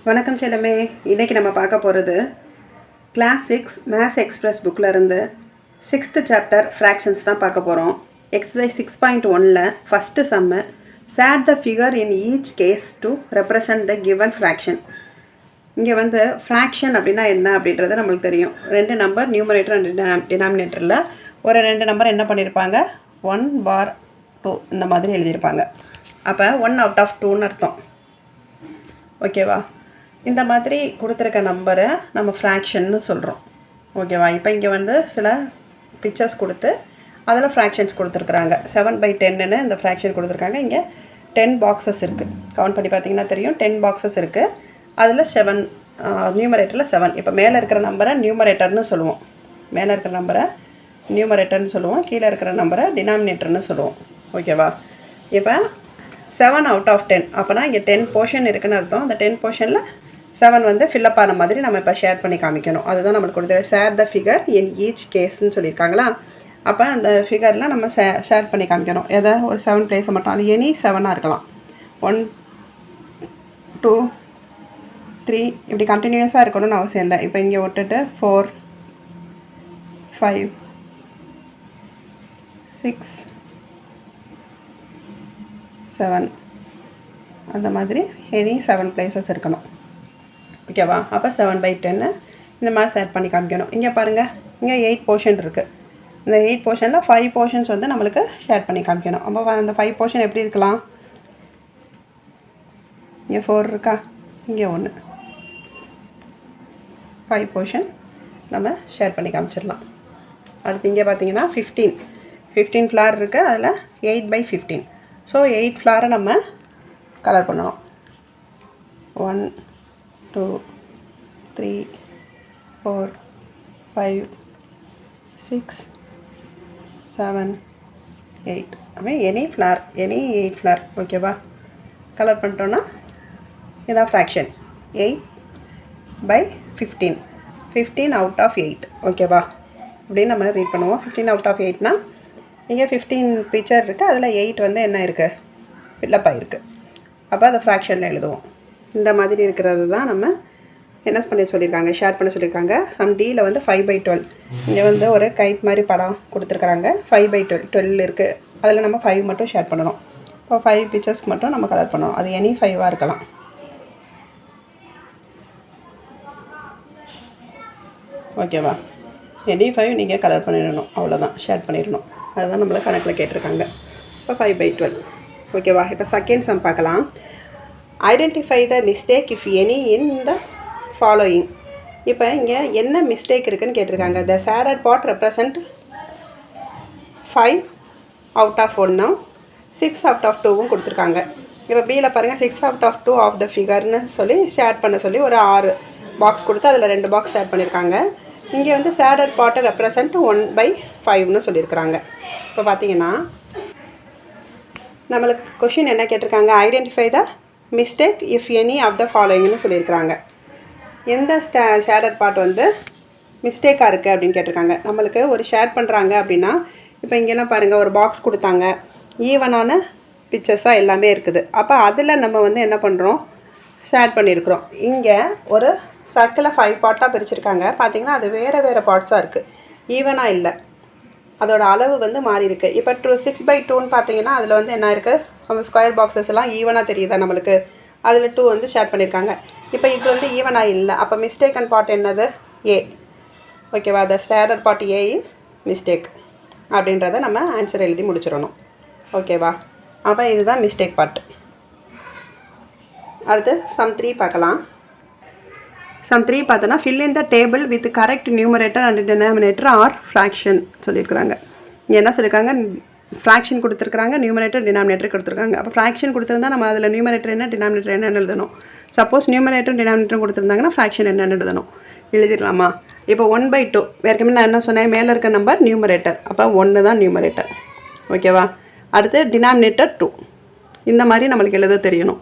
வணக்கம் செல்லமே. இன்றைக்கி நம்ம பார்க்க போகிறது கிளாஸ் 6 மேத்ஸ் எக்ஸ்பிரஸ் புக்கில் இருந்து 6th சாப்டர் ஃப்ராக்ஷன்ஸ் தான் பார்க்க போகிறோம். எக்ஸசைஸ் 6.1ல் first sum shade the figure in each case to represent the given fraction. இங்கே வந்து ஃப்ராக்ஷன் அப்படின்னா என்ன அப்படின்றது நம்மளுக்கு தெரியும். 2 நம்பர் நியூமரேட்டர் அண்ட் டினாமினேட்டரில் ஒரு 2 நம்பர் என்ன பண்ணியிருப்பாங்க, 1/2 இந்த மாதிரி எழுதியிருப்பாங்க. அப்போ 1 out of 2ன்னு அர்த்தம். ஓகேவா? இந்த மாதிரி கொடுத்துருக்க நம்பரை நம்ம ஃப்ராக்ஷன்னு சொல்கிறோம். ஓகேவா? இப்போ இங்கே வந்து சில பிக்சர்ஸ் கொடுத்து அதில் ஃப்ராக்ஷன்ஸ் கொடுத்துருக்குறாங்க. 7/10ன்னு இந்த ஃப்ராக்ஷன் கொடுத்துருக்காங்க. இங்கே 10 பாக்ஸஸ் இருக்குது. கவுண்ட் பண்ணி பார்த்தீங்கன்னா தெரியும், 10 பாக்ஸஸ் இருக்குது. அதில் 7 நியூமரேட்டரில் 7. இப்போ மேலே இருக்கிற நம்பரை நியூமரேட்டர்னு சொல்லுவோம். மேலே இருக்கிற நம்பரை நியூமரேட்டர்னு சொல்லுவோம், கீழே இருக்கிற நம்பரை டினாமினேட்டர்னு சொல்லுவோம். ஓகேவா? இப்போ 7 out of 10 அப்போனா இங்கே 10 போர்ஷன் இருக்குதுன்னு அர்த்தம். அந்த 10 போர்ஷனில் 7 வந்து ஃபில்லப் ஆன மாதிரி நம்ம இப்போ ஷேர் பண்ணி காமிக்கணும். அதுதான் நம்மளுக்கு கொடுத்து share the figure in each கேஸ்ன்னு சொல்லியிருக்காங்களா. அப்போ அந்த ஃபிகரில் நம்ம ஷேர் பண்ணி காமிக்கணும். எதாவது ஒரு 7 பிளேஸை மட்டும், அது எனி 7ஆக இருக்கலாம். 1 2 3 இப்படி கண்டினியூஸாக இருக்கணும்னு அவசியம் இல்லை. இப்போ இங்கே விட்டுட்டு 4 5 6 7 அந்த மாதிரி எனி 7 பிளேசஸ் இருக்கணும். ஓகேவா? அப்போ 7/10 இந்த மாதிரி ஷேர் பண்ணி காமிக்கணும். இங்கே பாருங்கள், இங்கே 8 போர்ஷன் இருக்குது. இந்த 8 போர்ஷனில் 5 போர்ஷன்ஸ் வந்து நம்மளுக்கு ஷேர் பண்ணி காமிக்கணும். அப்போ அந்த 5 போர்ஷன் எப்படி இருக்கலாம்? இங்கே 4 இருக்கா, இங்கே 1, 5 போர்ஷன் நம்ம ஷேர் பண்ணி காமிச்சிடலாம். அடுத்து இங்கே பார்த்தீங்கன்னா 15 ஃப்ளார் இருக்குது. அதில் 8/15. ஸோ 8 ஃப்ளாரை நம்ம கலர் பண்ணணும். 1 2 3 4 5 6 7 8 அப்படி எனி 8 ஃப்ளார். ஓகேவா? கலர் பண்ணிட்டோன்னா இதான் ஃப்ராக்ஷன் 8/15. 15 out of 8. ஓகேவா? அப்படின்னு நம்ம ரீட் பண்ணுவோம். 15 out of 8னா இங்கே 15 பிக்சர் இருக்குது. அதில் 8 வந்து என்ன இருக்குது, ஃபில்லப் ஆகிருக்கு. அப்போ அதை ஃப்ராக்ஷனில் எழுதுவோம். இந்த மாதிரி இருக்கிறது தான் நம்ம என்ன பண்ணி சொல்லியிருக்காங்க, ஷேர் பண்ண சொல்லியிருக்காங்க. சம் டியில் வந்து 5/12. இங்கே வந்து ஒரு கைட் மாதிரி படம் கொடுத்துருக்குறாங்க. 5/12 இருக்குது. அதில் நம்ம 5 மட்டும் ஷேர் பண்ணணும். இப்போ 5 பிக்சர்ஸ்க்கு மட்டும் நம்ம கலர் பண்ணணும். அது எனி 5ஆக இருக்கலாம். ஓகேவா? எனி 5 நீங்கள் கலர் பண்ணிடணும். அவ்வளோதான், ஷேர் பண்ணிடணும். அதுதான் நம்மளை கணக்கில் கேட்டிருக்காங்க. இப்போ 5/12. ஓகேவா? இப்போ செகண்ட் சம் பார்க்கலாம். Identify the mistake if any in the following. இப்போ இங்கே என்ன மிஸ்டேக் இருக்குதுன்னு கேட்டிருக்காங்க. The shaded part represent 5 out of 1 6 out of 2வும் கொடுத்துருக்காங்க. இப்போ பியில் பாருங்கள், 6 out of 2 ஆஃப் த ஃபிகர்னு சொல்லி ஷேர் பண்ண சொல்லி ஒரு 6 பாக்ஸ் கொடுத்து அதில் 2 பாக்ஸ் ஷேர் பண்ணியிருக்காங்க. இங்கே வந்து சேடட் பார்ட்டை ரெப்ரசன்ட் 1/5ன்னு சொல்லியிருக்கிறாங்க. இப்போ பார்த்தீங்கன்னா நம்மளுக்கு கொஷின் என்ன கேட்டிருக்காங்க, identify the mistake if any of the ஃபாலோயிங்னு சொல்லியிருக்கிறாங்க. எந்த ஷேடட் பார்ட் வந்து மிஸ்டேக்காக இருக்குது அப்படின்னு கேட்டிருக்காங்க. நம்மளுக்கு ஒரு ஷேர் பண்ணுறாங்க அப்படின்னா, இப்போ இங்கெல்லாம் பாருங்கள், ஒரு பாக்ஸ் கொடுத்தாங்க, ஈவனான பிக்சர்ஸாக எல்லாமே இருக்குது. அப்போ அதில் நம்ம வந்து என்ன பண்ணுறோம், ஷேர் பண்ணியிருக்கிறோம். இங்கே ஒரு சர்க்கிளை 5 பார்ட்டாக பிரிச்சுருக்காங்க. பார்த்திங்கன்னா அது வேறு பார்ட்ஸாக இருக்குது, ஈவனாக இல்லை. அதோட அளவு வந்து மாறி இருக்குது. இப்போ 6/2ன்னு பார்த்தீங்கன்னா அதில் வந்து என்ன இருக்குது, அந்த ஸ்கொயர் பாக்ஸஸ் எல்லாம் ஈவனாக தெரியுதா நம்மளுக்கு. அதில் 2 வந்து ஷேர் பண்ணியிருக்காங்க. இப்போ இது வந்து ஈவனாக இல்லை. அப்போ மிஸ்டேக்கன் பார்ட் என்னது, ஏ. ஓகேவா? The shaded part A is mistake அப்படின்றத நம்ம ஆன்சர் எழுதி முடிச்சிடணும். ஓகேவா? அப்போ இதுதான் மிஸ்டேக் பார்ட். அடுத்து சம் 3 பார்க்கலாம். சம் 3 பார்த்தோன்னா fill in the table with correct numerator and denominator or fraction சொல்லியிருக்கிறாங்க. இங்கே என்ன சொல்லியிருக்காங்க, ஃப்ராக்ஷன் கொடுத்துருக்குறாங்க, நியூமரேட்டர் டினாமினேட்டர் கொடுத்துருக்காங்க. அப்போ ஃப்ராக்ஷன் கொடுத்துருந்தா நம்ம அதில் நியூமரேட்டர் என்ன டினாமினேட்டர் என்னென்னு எழுதணும். சப்போஸ் நியூமரேட்டரும் டினாமினேட்டரும் கொடுத்துருந்தாங்கன்னா ஃப்ராக்ஷன் என்னென்னு எழுதணும். எழுதிடலாமா? இப்போ 1/2 ஏற்கனவே நான் என்ன சொன்னேன், மேலே இருக்க நம்பர் நியூமரேட்டர். அப்போ 1 தான் நியூமரேட்டர். ஓகேவா? அடுத்து டினாமினேட்டர் 2. இந்த மாதிரி நம்மளுக்கு எழுத தெரியணும்.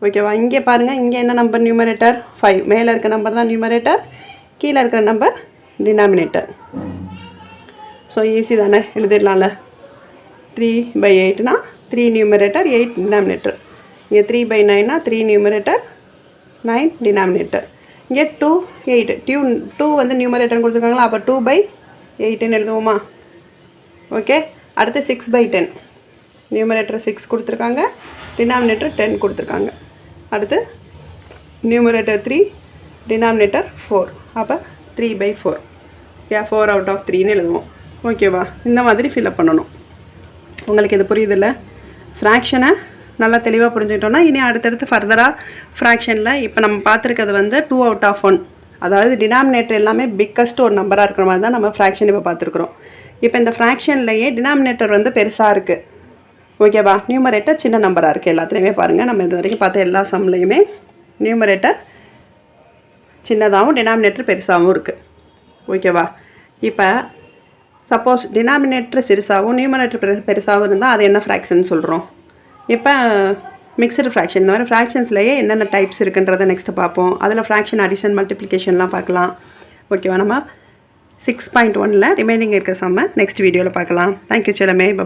ஓகேவா? இங்கே பாருங்கள், இங்கே என்ன நம்பர் நியூமரேட்டர் 5. மேலே இருக்க நம்பர் தான் நியூமரேட்டர், கீழே இருக்கிற நம்பர் டினாமினேட்டர். ஸோ ஈஸி தானே, எழுதிடலாம்ல. 3/8னா 3 நியூமரேட்டர் 8 டினாமினேட்டர். இங்கே 3/9னா 3 நியூமரேட்டர் 9 டினாமினேட்டர். இங்கே 2 8 2 வந்து நியூமரேட்டர்னு கொடுத்துருக்காங்களா, அப்போ 2/8ன்னு எழுதுவோமா? ஓகே. அடுத்து 6/10 நியூமரேட்டர் 6 கொடுத்துருக்காங்க, டினாமினேட்டர் 10 கொடுத்துருக்காங்க. அடுத்து நியூமரேட்டர் 3 டினாமினேட்டர் 4, அப்போ 3/4. 4 out of 3ன்னு எழுதுவோம். ஓகேவா? இந்த மாதிரி ஃபில்அப் பண்ணணும். உங்களுக்கு இது புரியுதில்ல? ஃப்ராக்ஷனை நல்லா தெளிவாக புரிஞ்சுக்கிட்டோன்னா இனி அடுத்தடுத்து ஃபர்தராக ஃப்ராக்ஷனில் இப்போ நம்ம பார்த்துருக்கிறது வந்து 2 out of 1, அதாவது டினாமினேட்டர் எல்லாமே பிக்கஸ்ட் ஒரு நம்பராக இருக்கிற மாதிரி தான் நம்ம ஃப்ராக்ஷன் இப்போ பார்த்துருக்குறோம். இப்போ இந்த ஃப்ராக்ஷன்லேயே டினாமினேட்டர் வந்து பெருசாக இருக்குது. ஓகேவா? நியூமரேட்டர் சின்ன நம்பராக இருக்குது. எல்லாத்துலேயுமே பாருங்கள், நம்ம இது வரைக்கும் பார்த்த எல்லா சம்லேயுமே நியூமரேட்டர் சின்னதாகவும் டினாமினேட்டர் பெருசாகவும் இருக்குது. ஓகேவா? இப்போ சப்போஸ் டினாமினேட்டர் சிறுசாகவும் நியூமரேட்டர் பெருசாகவும் இருந்தால் அது என்ன ஃப்ராக்ஷன் சொல்கிறோம்? இப்போ மிக்சடு ஃப்ராக்ஷன், இந்த மாதிரி ஃப்ராக்ஷன்ஸ்லேயே என்னென்ன டைப்ஸ் இருக்குன்றதை நெக்ஸ்ட்டு பார்ப்போம். அதில் ஃப்ராக்ஷன், அடிஷன், மல்டிப்ளிகேஷன்லாம் பார்க்கலாம். ஓகேவா? நம்ம 6.1ல் ரிமைனிங் இருக்கிற சம்மை நெக்ஸ்ட் வீடியோவில் பார்க்கலாம். Thank you Chellamae. பை.